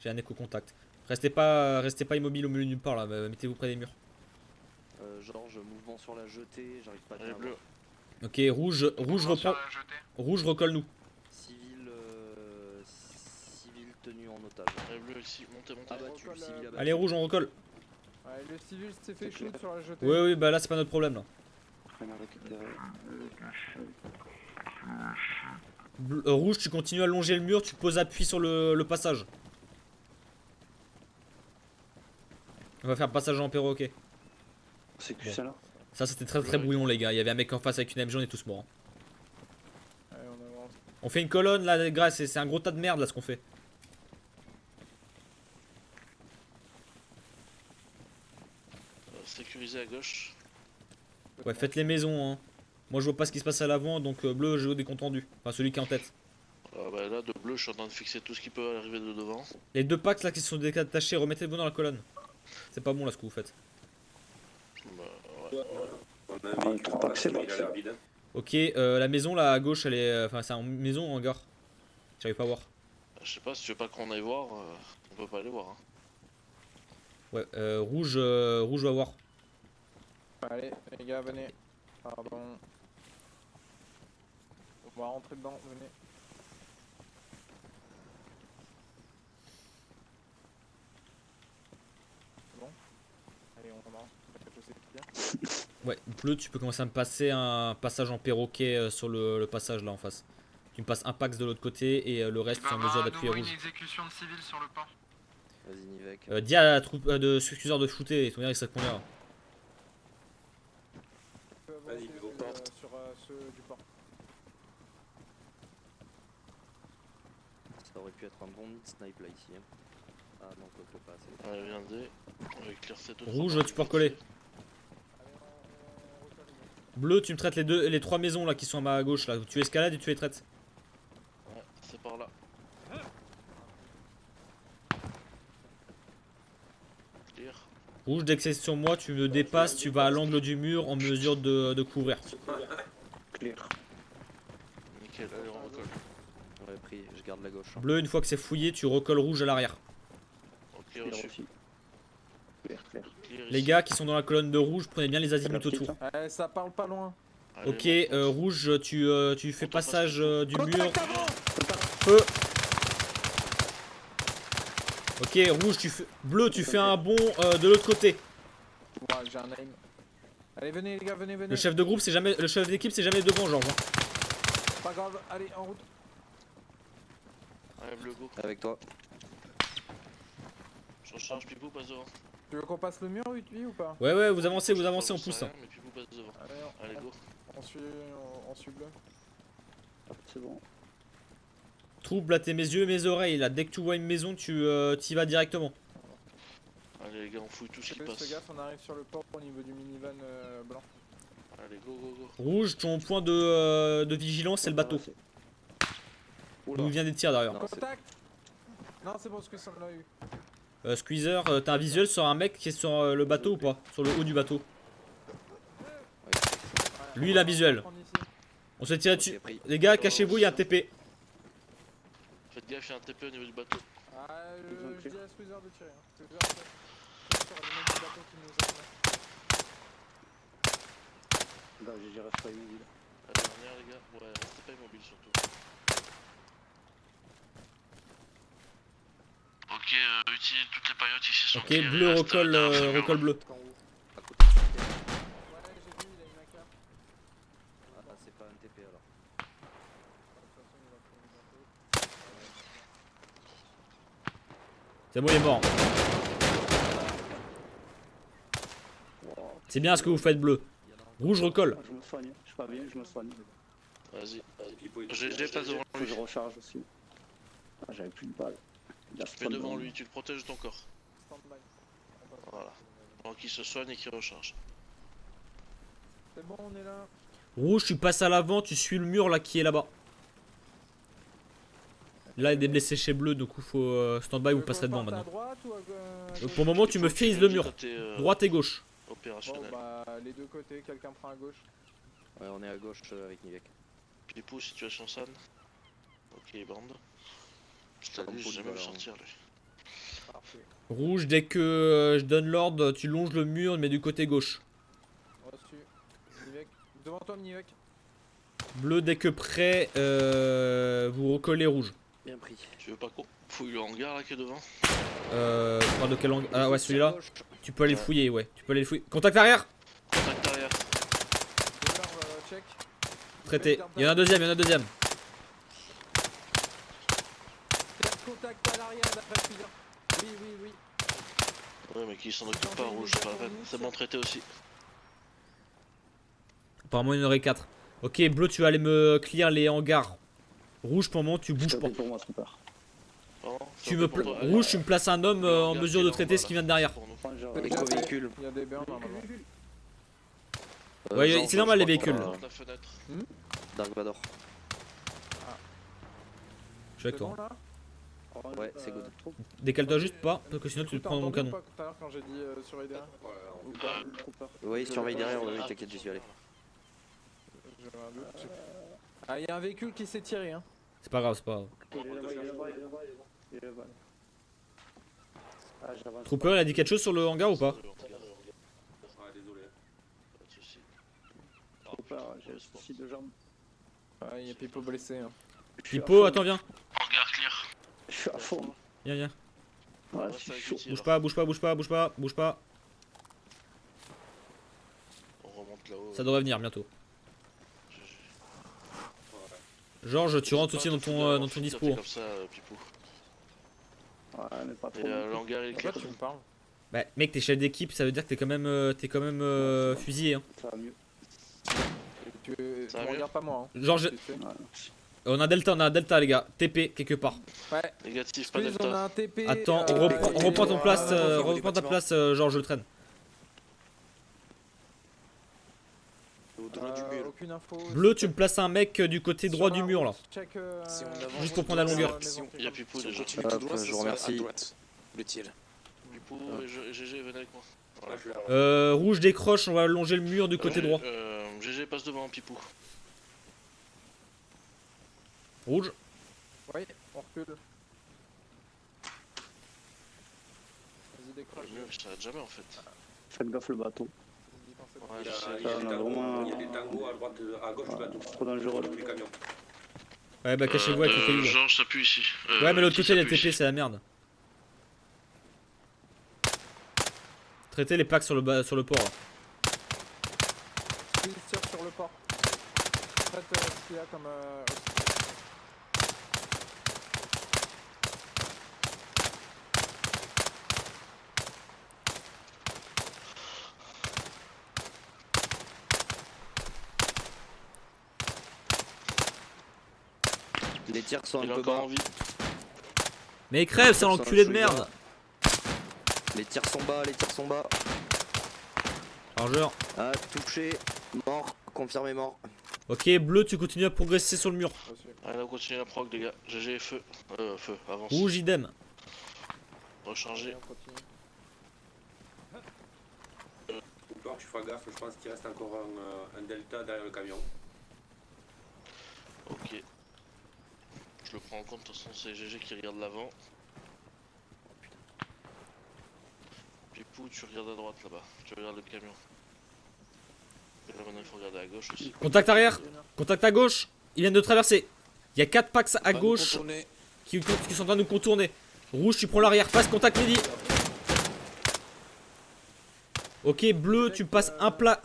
J'ai un écho contact. Restez pas immobile au milieu nulle part là. Mettez-vous près des murs. Georges, mouvement sur la jetée, j'arrive pas à Allez, bien bleu. voir. Ok, rouge reprend. Rouge recolle nous. Civil, civil tenu en otage. Allez, bleu ici, montez, montez. Abattu, recolle, civil abattu. Allez, rouge, on recolle. Ouais, le civil s'est fait shoot sur la jetée. Oui, oui, bah là c'est pas notre problème là. On a récupéré. Rouge, tu continues à longer le mur, tu poses appui sur le passage. On va faire passage en perroquet. C'est que Bon. ça là. Ça c'était très brouillon les gars. Il y avait un mec en face avec une MG, on est tous morts. Allez, on avance. On fait une colonne là, les gars, c'est un gros tas de merde là ce qu'on fait. Sécurisé à gauche. Ouais, faites les maisons hein. Moi je vois pas ce qui se passe à l'avant donc bleu, je veux des comptes rendus. Enfin celui qui est en tête. Bah là, de bleu, je suis en train de fixer tout ce qui peut arriver de devant. Les deux packs là qui sont détachés, remettez-vous dans la colonne. C'est pas bon là ce que vous faites. Bah, ouais. On est trop axé là. Ok, la maison là à gauche elle est. Enfin c'est une maison ou un hangar. J'arrive pas à voir. Je sais pas, si tu veux pas qu'on aille voir, on peut pas aller voir. Hein. Ouais, rouge va voir. Allez, les gars, venez. Pardon. On va rentrer dedans, venez. C'est bon? Allez, on commence. Ouais, bleu, tu peux commencer à me passer un passage en perroquet sur le passage là en face. Tu me passes un pax de l'autre côté et le reste tu es en mesure d'appuyer rouge. Une exécution de civil sur le pont. Vas-y, Nivek. Dis à la troupe de excuseurs de shooter, ils sont bien avec ça qu'on est. Vas-y, go porte. Sur ceux du port. Ça aurait pu être un bon mid snipe là ici. Hein. Ah non, faut pas assez. Allez, viendez. On va éclaircir ces deux. Rouge, tu peux recoller. Bleu, tu me traites les trois maisons là qui sont à ma gauche là. Tu escalades et tu les traites. Ouais, c'est par là. Clear. Rouge, dès que c'est sur moi, tu me dépasses, tu vas à l'angle du mur en mesure de couvrir. Clear. Nickel, allez, on recolle. Ouais, pris, je garde la gauche. Hein. Bleu, une fois que c'est fouillé, tu recolles rouge à l'arrière. On clear Clear dessus. aussi. Clear, clear. Clear Les ici. gars qui sont dans la colonne de rouge, prenez bien les azimuts Petite, autour. Eh, ça parle pas loin. Allez, Ok, monte, monte. rouge, tu fais On passage du mur. Contact avant. Feu. Ok, rouge, bleu, tu fais un bond de l'autre côté. Ouais, j'ai un aim. Allez, venez les gars, venez, venez. Le chef de groupe, c'est jamais, le chef d'équipe, c'est jamais devant, Georges. Hein. Pas grave, allez, en route. Allez, bleu, go. Avec toi. Je recharge Pipou, passe devant. Tu veux qu'on passe le mur 8-8 ou pas? Ouais, vous avancez, on J'en sais pousse. rien, mais Pipou passe devant. Allez, Allez, go. on suit bleu. Hop, c'est bon. Trouble à tes mes yeux et mes oreilles. Là, dès que tu vois une maison, tu y vas directement. Allez, les gars, on fouille tout ce qui Fais passe. gaffe, on arrive sur le port au niveau du minivan blanc. Allez, go, go, go. Rouge, ton point de vigilance, c'est le bateau. D'où vient des tirs d'ailleurs. Non, c'est- Contact. Non, c'est bon, ce que ça l'a eu. Squeezer, t'as un visuel sur un mec qui est sur le bateau ou pas? Sur le haut du bateau. Ouais, Lui, il a visuel. Prendre ici. On se tire dessus. Ok, pris. Les gars, cachez-vous, il y a un TP. Faites gaffe, il y a un TP au niveau du bateau. Ah, Ils ont je pris. dis à Squeezer de tirer. Hein. Squeezer, sur le mec du bateau qui nous attend. Là, GG reste pas immobile. La dernière, les gars. Ouais, restez pas immobile surtout. Ok, utilise toutes les périodes ici sont Ok, bleu recolle bleu. En haut, à côté du TP. Ouais, j'ai vu, il a une AK. Ah, c'est pas un TP alors. De toute façon, il va prendre le bateau. C'est bon, il est mort. Wow. C'est bien ce que vous faites bleu. Rouge recolle. Ah, je me soigne, je suis pas bien, je me soigne. Vas-y, GG passe devant Faut que lui. je recharge aussi. Ah, j'avais plus de balles. Il a Tu te mets devant lui, tu le protèges de ton corps. Stand-by. Voilà. Pendant qu'il se soigne et qu'il recharge. C'est bon, on est là. Rouge, tu passes à l'avant, tu suis le mur là qui est là-bas. Là, il y a des blessés chez bleu, donc il faut stand-by, vous passerez devant À maintenant. droite ou à Pour le moment, tu me frises le mur. Droite et gauche. Bon, Opérationnel. bah, les deux côtés, quelqu'un prend à gauche. Ouais, on est à gauche avec Nivek. Pipou, situation San. Ok, bande. Je Ça t'ai dit, va j'ai jamais vu alors. sortir lui. Parfait. Rouge, dès que je donne l'ordre, tu longes le mur, mais du côté gauche. Reçu. Nivek. Devant toi, Nivek. Bleu, dès que prêt, vous recollez rouge. Bien pris. Tu veux pas qu'on fouille le hangar là qui est devant? Tu parles de quel angle? Ah ouais, celui-là. Gauche. Tu peux aller fouiller, ouais. Tu peux aller fouiller. Contact arrière! Contact arrière. Dealer, check. Traité. Il y en a un deuxième, il y en a un deuxième. Faire contact à l'arrière d'après Squeezer. Oui, oui, oui. Ouais, mais qui s'en occupe pas, rouge, c'est pas la peine. C'est bon traité aussi. Apparemment, il y en aurait 4. Ok, bleu, tu vas aller me clear les hangars. Rouge, pour le moment, tu bouges pas. pour moi, super. Bon, Tu me Rouge, tu me places un homme en mesure de traiter ce qui vient de derrière. Éco-véhicule. Il y a des burns normalement. Ouais, Jean, c'est normal, je les crois qu'on véhicules. a La fenêtre. Dark Vador. Je suis avec C'est bon toi. là? Ouais, c'est good. Décale-toi juste pas, parce que sinon tu te T'as prends mon entendu ou canon. pas tout à l'heure quand j'ai dit surveiller derrière? Ou pas? Oui, surveille derrière, oui, t'inquiète, j'y suis allé. J'avais un doute, je sais plus. Ah, il y a un véhicule qui s'est tiré, hein. C'est pas grave, c'est pas grave. Il est là-bas, il est là-bas, il est là-bas, il est là-bas. Ah, j'avance. Trooper, il a dit quelque chose sur le hangar ou pas? Désolé. Pas de soucis. Trooper, j'ai le souci de jambes. Ouais, il y a Pipo blessé. Hein. Je suis à Pipo, fond. attends, viens. Hangar clear. Je suis à fond. Viens, viens. Ouais, Reste je suis avec chaud. lui, Bouge alors. pas, bouge pas, bouge pas, bouge pas, bouge pas. On remonte là-haut. Ça devrait venir bientôt. GG. Georges, tu rentres aussi dans ton Fais dispo. comme ça, Pipou. Ouais, mais pas trop. Et le hangar il est Pourquoi clair. tu me parles? Bah, mec, t'es chef d'équipe, ça veut dire que t'es quand même, fusillé. Hein. Ça va mieux. Tu Ça va me mieux regardes pas moi. Hein. Georges, Tu sais. on a un delta, les gars. TP quelque part. Ouais. Négatif, pas Squeeze, on a delta. un TP. Attends, on reprend ton place, reprends ta place, Georges, je le traîne. Au-delà du mur. Aucune info. Bleu, tu me places un mec du côté droit du mur là. Check, Si on avance, Juste pour prendre la longueur. Il y a Pipou Si on déjà. continue tout droit, Hop, ça je vous sera remercie. à droite. Où est-il? Pipou et GG, venez avec moi. Voilà. Rouge décroche, on va longer le mur du côté droit. GG passe devant Pipou. Rouge. Oui, on recule. Vas-y, décroche. Le mur il s'arrête jamais en fait. Faites gaffe le bateau. Ouais, je sais. Ça, on a vraiment. Il y a des tangos à droite, à gauche du bateau. C'est trop dangereux. Les camions. Ouais, bah cachez-vous avec le caillou. Georges s'appuie ici. Ouais, mais l'autre qui côté, les s'appuie TP, c'est la merde. Traitez les packs sur le port là. Squeeze tire sur le port. Traite ce qu'il y a comme. Les tirs sont Il est un peu encore bas. en vie. Mais crève, c'est l'enculé de merde. Les tirs sont bas, les tirs sont bas. Chargeur. Ah, touché, mort, confirmé mort. Ok, bleu, tu continues à progresser sur le mur. Allez, on continue la proc, les gars. GG, feu. Feu, avance. Rouge, idem. Recharger. Cooper, tu feras gaffe, je pense qu'il reste encore un delta derrière le camion. je le prends en compte, de toute façon c'est GG qui regarde l'avant. Pipou, tu regardes à droite là-bas, tu regardes le camion. Et là maintenant il faut regarder à gauche aussi. Contact arrière. Contact à gauche. Ils viennent de traverser. Il y a 4 packs à gauche qui sont en train de nous contourner. Rouge, tu prends l'arrière. Passe contact midi. Ok, bleu, tu passes un plat.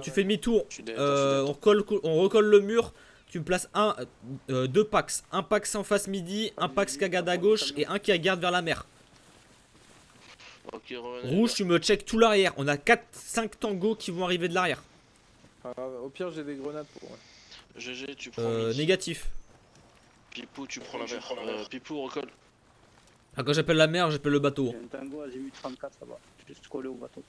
Tu fais demi-tour. On recolle le mur. Tu me places 2 packs. Un pack en face midi, un pack qui garde à gauche et un qui garde vers la mer. Ok, revenez. Rouge, tu me check tout l'arrière. On a 5 tangos qui vont arriver de l'arrière. Au pire, j'ai des grenades pour. Ouais. GG, tu prends midi. Négatif. Pipou, tu prends la mer. Pipou, recolle. Ah, quand j'appelle la mer, j'appelle le bateau. J'ai un tango azimut 34, ça va. Juste collé au bateau.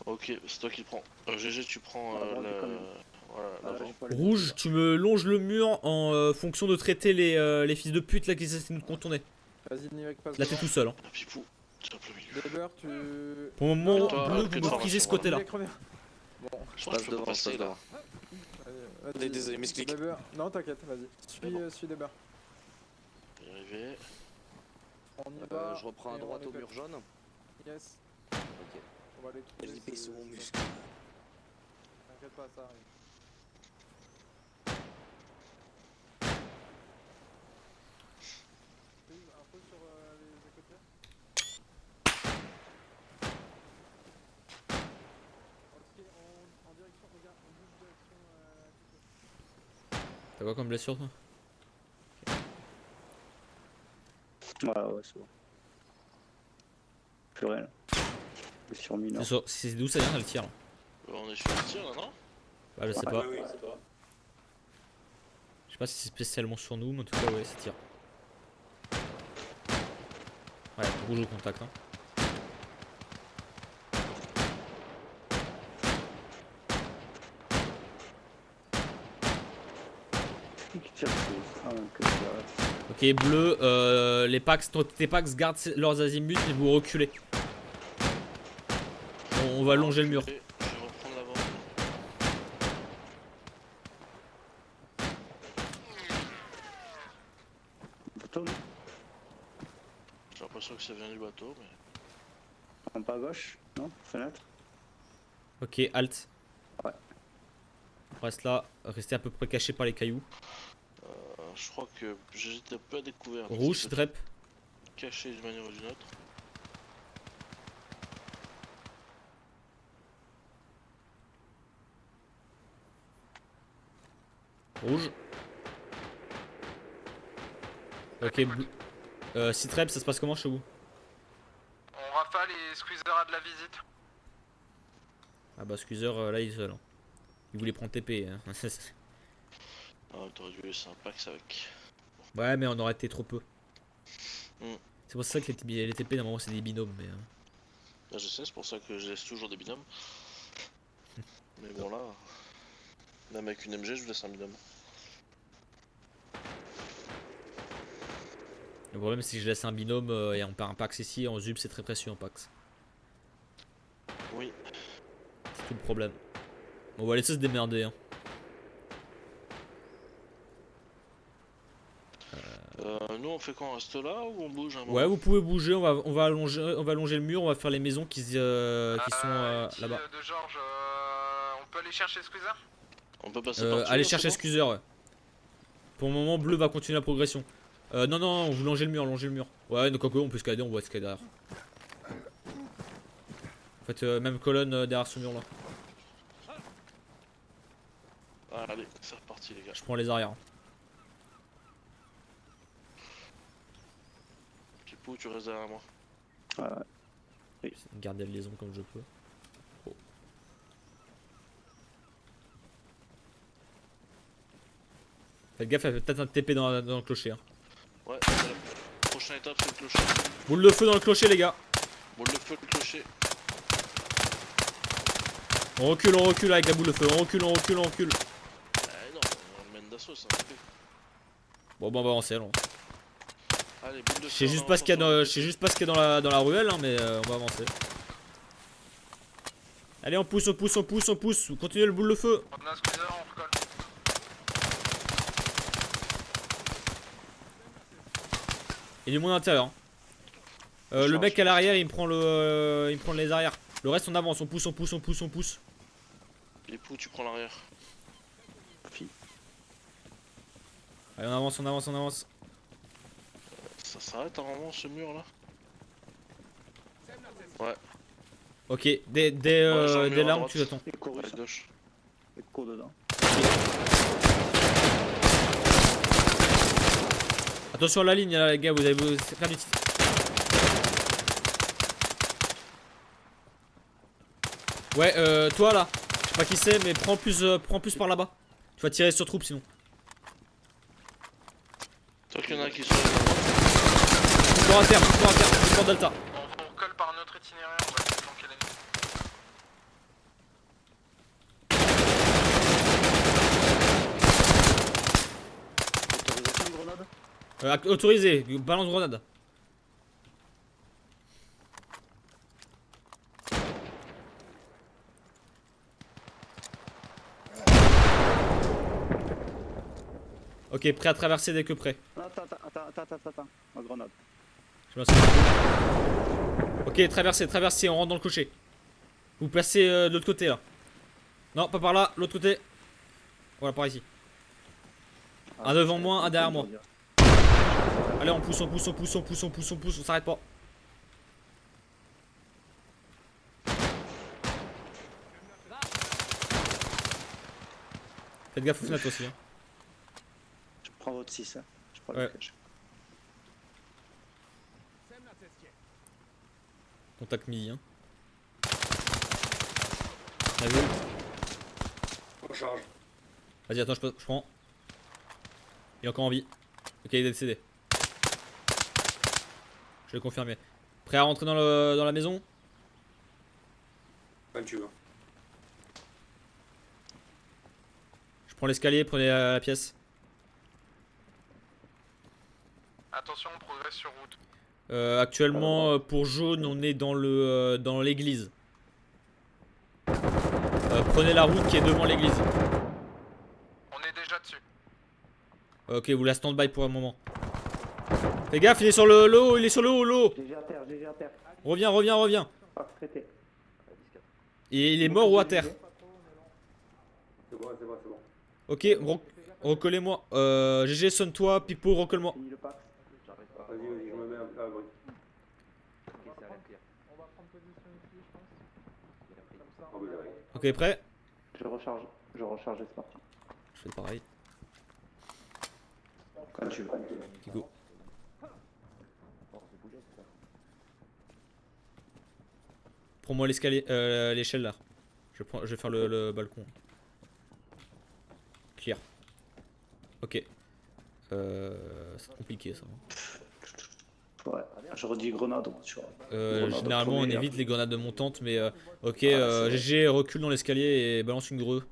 Ok, c'est toi qui le prends. GG, tu prends Voilà, l'avant. Rouge, tu me longes le mur en fonction de traiter les fils de pute là qui essaient de nous contourner. Vas-y, Nivek, passe. Là, t'es tout seul. Hein. Pipou, tu le milieu. Deber, tu. Pour le moment, Toi, bleu, que vous de me frisez ce côté-là. Nivek, reviens. Bon, Je pense que je peux pas passer là. vas-y. Désolé, m'explique. Deber. Non, t'inquiète, vas-y. Suis Deber. On va y arriver. On y va. Je reprends à et on droite les au pète. mur jaune. Yes. Ok. On va les trouver. JP sur mon muscle. T'inquiète pas, ça arrive. Info sur les écouteurs. Ok, en direction, regarde, on bouge direction. T'as quoi comme blessure toi? Ouais, c'est bon. Plus rien. Je suis sur mineur. C'est d'où ça vient le tir? On est sur le tir là, non? Bah, je sais pas. Oui, c'est toi. Je sais pas si c'est spécialement sur nous, mais en tout cas, ouais, ça tire. Ouais, rouge au contact. Hein. Qui tire plus. Ah, que ça. Ok, bleu, tes packs gardent leurs azimuts et vous reculez. On va longer le mur. Je vais reprendre l'avant. Bateau, non? J'ai l'impression que ça vient du bateau, mais. En pas à gauche? Non? Fenêtre? Ok, halt. Ouais. On reste là, restez à peu près caché par les cailloux. Je crois que j'étais un peu à découvert. Rouge, drep. Caché d'une manière ou d'une autre. Rouge. Ok, bleu. Citrep, ça se passe comment chez vous? On rafale et Squeezer a de la visite. Ah bah Squeezer là il est seul. Hein. Il voulait prendre TP. Hein. Ah, t'aurais dû laisser un pack avec. Ouais mais on aurait été trop peu. Mm. C'est pour ça que les TP normalement c'est des binômes mais... Là, je sais, c'est pour ça que je laisse toujours des binômes. Mais bon là... Même avec une MG je vous laisse un binôme. Le problème c'est que je laisse un binôme et on perd un Pax ici, en Zub c'est très précieux en Pax. Oui. C'est tout le problème. On va laisser se démerder hein. Nous on fait quoi, on reste là ou on bouge un moment? Ouais vous pouvez bouger, on va allonger le mur, on va faire les maisons qui sont là-bas. De Georges, on peut aller chercher Squeezer? On peut passer par Allez chercher Squeezer ouais. Pour le moment bleu va continuer la progression. Non, vous longez le mur, Ouais, donc on peut escalader, on voit escalader derrière. En fait, même colonne derrière ce mur là. Ah, allez, c'est reparti les gars. Je prends les arrières. Pipou, tu restes derrière moi. Ouais. Garder la liaison comme je peux. Oh. Faites gaffe, il y a peut-être un TP dans le clocher. Hein. Ouais, la prochaine étape c'est le clocher. Boule de feu dans le clocher les gars. Boule de feu, le clocher. On recule avec la boule de feu, on recule. Non, on le mène d'assaut, ça. Bon, on va avancer alors. Allez, boule de feu. Je sais juste pas ce qu'il y a dans la ruelle, hein, mais on va avancer. Allez, on pousse. Continuez le boule de feu. On a Squeezer, on recolle. Il y a du monde à l'intérieur. Le mec à l'arrière, il me prend les arrières. Le reste, on avance, on pousse. Les poux, tu prends l'arrière. Allez, on avance. Ça s'arrête à un moment ce mur là? Ouais. Ok, des larmes, tu attends. À gauche. Écho dedans. Attention à la ligne, là, les gars, vous avez faire du titre. Ouais, toi là, je sais pas qui c'est, mais prends plus par là-bas. Tu vas tirer sur troupe sinon. Toi qu'il y en a qui sont. Toujours à terre, toujours Delta. On recolle par notre itinéraire, on va essayer de flanquer l'ennemi. Autorisation de grenade? Autorisé, balance grenade. Ok, prêt à traverser dès que prêt. Attends. Ma grenade. Je lance. Ok, traversez, on rentre dans le clocher. Vous passez de l'autre côté là. Non, pas par là, l'autre côté. Voilà, par ici. Un devant moi, un derrière moi. Allez, on pousse, on s'arrête pas. Faites gaffe aux fenêtres aussi. Hein. Je prends votre 6, hein. Je prends Ouais. le flèche. Contact midi. Hein. T'as vu? Recharge. Vas-y, attends, je prends. Il est encore en vie. Ok, il est décédé. Je l'ai confirmé. Prêt à rentrer dans la maison? Quand tu veux. Je prends l'escalier, prenez la pièce. Attention, on progresse sur route. Actuellement, pour jaune, on est dans l'église. Prenez la route qui est devant l'église. On est déjà dessus. Ok, vous la stand-by pour un moment. Fais gaffe, il est sur le haut, l'eau. GG à terre, GG à terre. Reviens. Pas traité. Et il est mort ou à terre? C'est bon. Ok, recollez-moi. GG, sonne-toi, Pipo, recolle-moi. Fini le pack. Vas-y, je me mets un peu à l'abri. On va prendre position ici, je pense. Comme ça. Ah oui, j'arrive. Ok, prêt? Je recharge et c'est parti. Je fais pareil. Quand tu veux. Ok, go. Prends-moi l'escalier, l'échelle là. Je vais faire le balcon. Clear. Ok. C'est compliqué ça. Ouais, je redis grenade. Tu vois. Généralement on évite les grenades montantes, mais ok. GG recule dans l'escalier et balance une greu.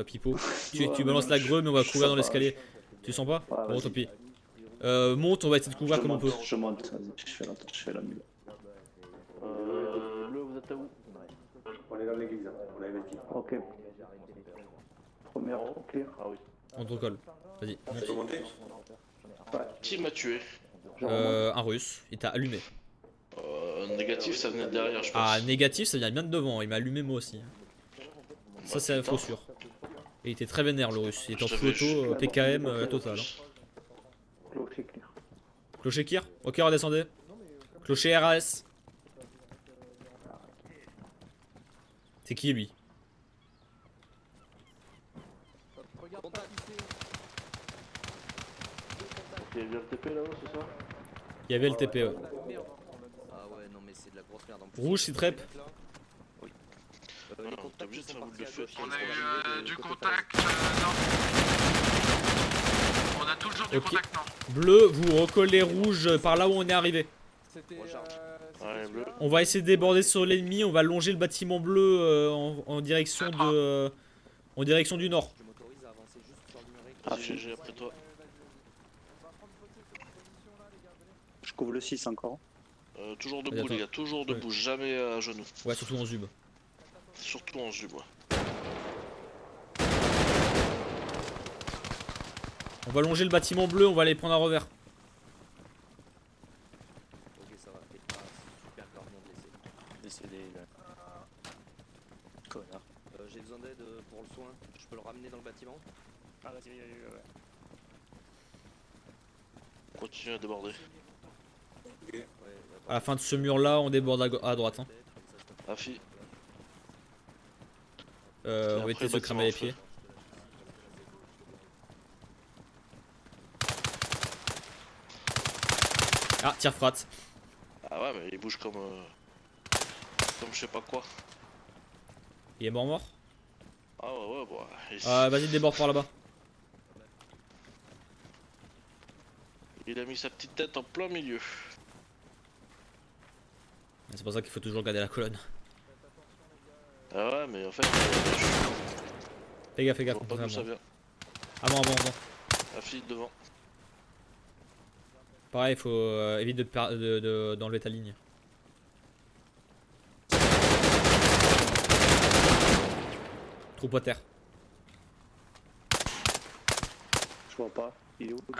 Pipo. Tu balances la greu, mais on va couvrir dans l'escalier. Tu sens pas? Bon, tant pis. Monte, on va essayer de couvrir comme on peut. Je monte, vas-y, je fais la mule. Bleu, vous êtes à où? On est dans l'église, hein. On a investi. Ok. Première clear. Ah oui. On te recolle. Vas-y, Tu peux monter? Qui m'a tué? un russe, il t'a allumé. Négatif, ça venait de derrière, je pense. Ah, négatif, ça vient bien de devant, il m'a allumé moi aussi. Ça, c'est faux sûr. Et il était très vénère le russe, il était en full auto, PKM total. Hein. Clocher clear. Clocher Kir? Ok, redescendez. Clocher RAS. C'est qui lui? Regarde pas qui Il y a bien le TP là-haut, c'est ça? Il y avait le TP, ouais. Ah ouais, non mais c'est de la grosse merde en plus. Rouge, c'est trep. Non, t'es obligé de faire boule de feu. On a eu du contact, non. On a toujours du Ok. contact, non. Bleu, vous recollez rouge par là où on est arrivé. C'était. Ouais, bleu. On va essayer de déborder sur l'ennemi, on va longer le bâtiment bleu en direction de. En direction du nord. Je m'autorise à avancer juste sur le numérique. Vas-y, GG après toi. Je couvre le 6 encore. Toujours Vas-y, debout, attends. les gars, toujours debout, jamais à genoux. Ouais, surtout en zub. Surtout en jupe, ouais. On va longer le bâtiment bleu, on va aller prendre un revers. décédé là. Connard. J'ai besoin d'aide pour le soin. Je peux le ramener dans le bâtiment? Ah vas-y, ouais. Continue à déborder. Ouais, À la fin de ce mur là, on déborde à droite. Hein. Afi. On va éviter de se cramer les pieds. Ah, tire frat. Ah ouais, mais il bouge comme je sais pas quoi. Il est mort. Ah ouais, bon. Vas-y, déborde par là-bas. Il a mis sa petite tête en plein milieu. C'est pour ça qu'il faut toujours garder la colonne. Ah ouais, mais en fait. Fais gaffe, Je vois pas d'où ça vient. Avant. Afi devant. Pareil, il faut éviter d'enlever ta ligne. Troupe à terre. Je vois pas. Il est où? On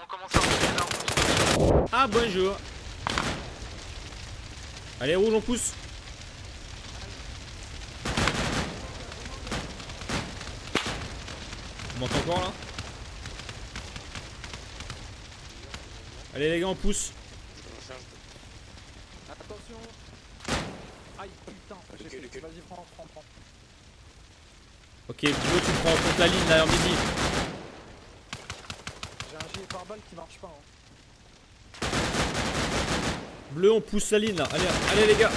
commence à revenir là. Ah, bonjour. Allez, rouge, on pousse. On monte encore là. Allez les gars, on pousse. Attention. Aïe putain, j'ai fait. Vas-y, prends. Ok, Bleu, tu prends en compte la ligne derrière midi. J'ai un gilet pare-balles qui marche pas. Hein. Bleu, on pousse la ligne là. Allez les gars.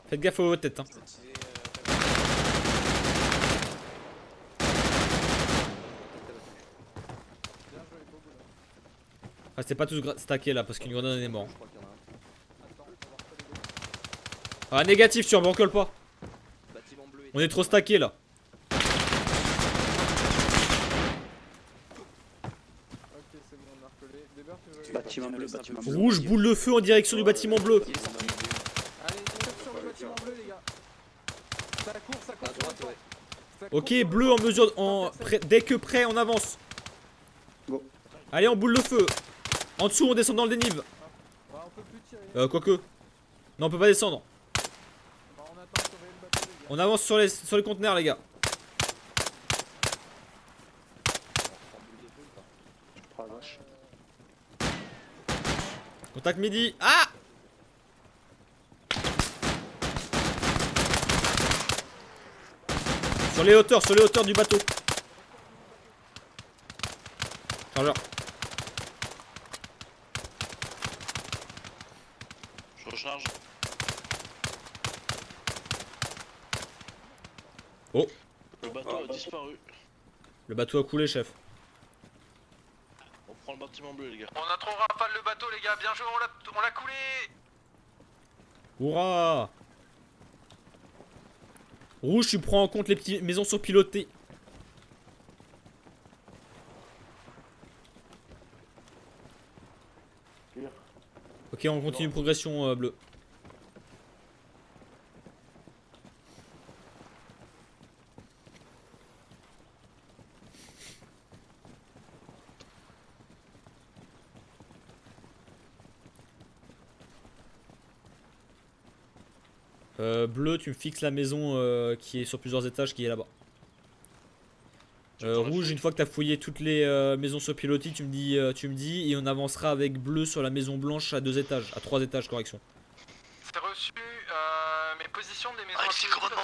Faites gaffe aux têtes. Hein. Restez pas tous stackés là parce qu'une grenade est mort. Ah, négatif, tu en recolle pas. On est trop stackés là. Ok, c'est bon, on a recollé. Débert, tu veux. Bâtiment bleu. Rouge, boule de feu en direction du bâtiment bleu. Allez, tire sur le bâtiment bleu, les gars. Ça court. Ça Ok, court. bleu en mesure. Dès que prêt, on avance. Go. Allez, en boule de feu. En dessous, on descend dans le dénive. Ouais, on peut plus tirer. Quoique. Non, on peut pas descendre. Bah, on attend de surveiller le bateau, les gars. On avance sur les conteneurs, les gars. Ah vache. Contact midi. Ah! Sur les hauteurs du bateau. Chargeur. Je recharge. Oh. Le bateau a disparu. Le bateau a coulé, chef. On prend le bâtiment bleu, les gars. On a trop rafale le bateau, les gars. Bien joué, on l'a coulé. Hurrah! Rouge, tu prends en compte les petites maisons surpilotées. Ok, on continue progression bleue. Bleu, tu me fixes la maison qui est sur plusieurs étages, qui est là-bas. Rouge, une fois que tu as fouillé toutes les maisons sur pilotis, tu me dis, et on avancera avec bleu sur la maison blanche à 2 étages, à 3 étages, correction. C'est reçu. Mes positions des maisons Ici, commandement